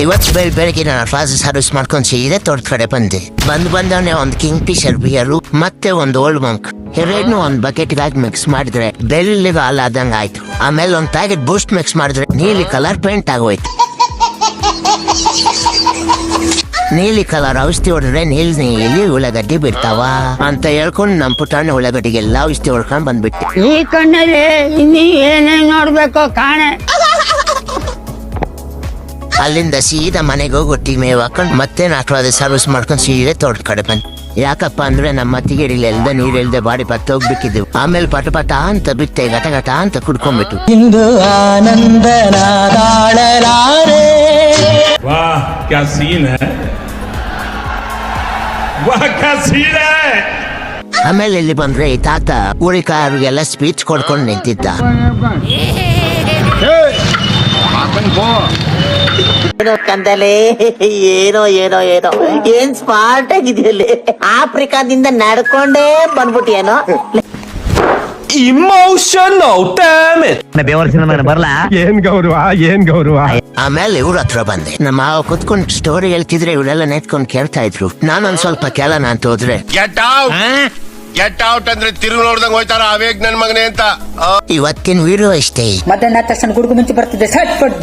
ಇವತ್ತು ಬೆಳಿಗ್ಗೆ ನಾನು ಕ್ಲಾಸ್ ಸರ್ವಿಸ್ ಮಾಡ್ಕೊಂಡು ಸೀದೆ ತೋಟದ ಕಡೆ ಬಂದವನೇ ಒಂದು ಕಿಂಗ್ ಫಿಶರ್ ಬಿಯರು ಮತ್ತೆ ಒಂದು ಓಲ್ಡ್ ಮಂಕ್ ಎರಡನ್ನೂ ಒಂದು ಬಕೆಟ್ಗಾಗಿ ಮಿಕ್ಸ್ ಮಾಡಿದ್ರೆ ಬೆಳ್ಳಿಗೆ ಹಾಲು ಆದಂಗ ಆಯ್ತು. ಆಮೇಲೆ ಒಂದು ಪ್ಯಾಕೆಟ್ ಬೂಸ್ಟ್ ಮಿಕ್ಸ್ ಮಾಡಿದ್ರೆ ನೀಲಿ ಕಲರ್ ಪೇಂಟ್ ಆಗೋಯ್ತು. ನೀಲಿ ಕಲರ್ ಔಷಧಿ ಹೊಡೆದ್ರೆ ನೀಲಿ ಉಳ್ಳಾಗಡ್ಡಿ ಬಿಡ್ತಾವ ಅಂತ ಹೇಳ್ಕೊಂಡು ನಮ್ ಪುಟಾಣಿ ಉಳ್ಳಾಗಡ್ಡಿಗೆಲ್ಲ ಔಷಧಿ ಹೊಡ್ಕೊಂಡ್ ಬಂದ್ಬಿಟ್ಟೆ. ಈ ಕಣ್ಣಲ್ಲಿ ಇನ್ನೀ ಏನೇನ್ ನೋಡ್ಬೇಕೋ ಕಾಣೆ. ಅಲ್ಲಿಂದ ಸೀದಾ ಮನೆಗೆ ಹೋಗಿ ಒಟ್ಟಿ ಮೇವ್ ಹಾಕೊಂಡು ಮತ್ತೆ ನಾಲ್ಕು ಸರ್ವಿಸ್ ಮಾಡ್ಕೊಂಡು ಸೀದೆ ತೋಟದ ಕಡೆ ಬಂದ್. ಯಾಕಪ್ಪ ಅಂದ್ರೆ ನಮ್ಮ ಅತ್ತಿಗೆಡಿಲೆಲ್ದ ನೀರಿಲ್ದೆ ಬಾಡಿ ಪತ್ತ ಹೋಗ್ಬೇಕಿದ್ವು. ಆಮೇಲೆ ಪಟ ಅಂತ ಬಿಟ್ಟೆ ಗಟ ಅಂತ ಕುಡ್ಕೊಂಡ್ಬಿಟ್ಟು ಇಂದು ಆನಂದನ ತಾಳಲಾರೆ. वाह क्या सीन है, वाह क्या सीन है. ಆಮೇಲೆ ಇಲ್ಲಿ ಬಂದ್ರೆ ಈ ತಾತ ಊರಿಕಾರಿಗೆಲ್ಲ ಸ್ಪೀಚ್ ಕೊಡ್ಕೊಂಡು ನಿಂತಿದ್ದ. ಏನೋ ಕಂದಲೆ, ಏನೋ ಏನೋ ಏನೋ ಏನ್ ಸ್ಮಾರ್ಟ್ ಆಗಿದೆಯಲ್ಲಿ. ಆಫ್ರಿಕಾದಿಂದ ನಡ್ಕೊಂಡೇ ಬಂದ್ಬಿಟ್ಟಿಯೇನೋ. Emotional damage. ಬರ್ಲಾ ಏನ್ ಗೌರವ. ಆಮೇಲೆ ಇವ್ರ ಹತ್ರ ಬಂದೆ. ನಮ್ಮ ಮಾವ ಕುತ್ಕೊಂಡು ಸ್ಟೋರಿ ಹೇಳ್ತಿದ್ರೆ ಇವರೆಲ್ಲ ನೆತ್ಕೊಂಡು ಕೇಳ್ತಾ ಇದ್ರು. ನಾನೊಂದ್ ಸ್ವಲ್ಪ ಕೇಳೋಣ ಅಂತ ಹೋದ್ರೆ ಗೆಟ್ ಔಟ್ ಅಂದ್ರೆ ತಿರುಗಿ ನೋಡ್ದಂಗ್ ಹೋಯ್ತಾರ ಅವೇಗ್ ನನ್ ಮಗನೇ ಅಂತ. ಇವತ್ತಿನ ವಿಡಿಯೋ ಇಷ್ಟೇ. ಮಧ್ಯಾಹ್ನ ತಕ್ಷಣ ಗುಡುಗು ಮುಂಚೆ ಬರ್ತಿದ್ದೆ ಸಟ್ ಪಟ್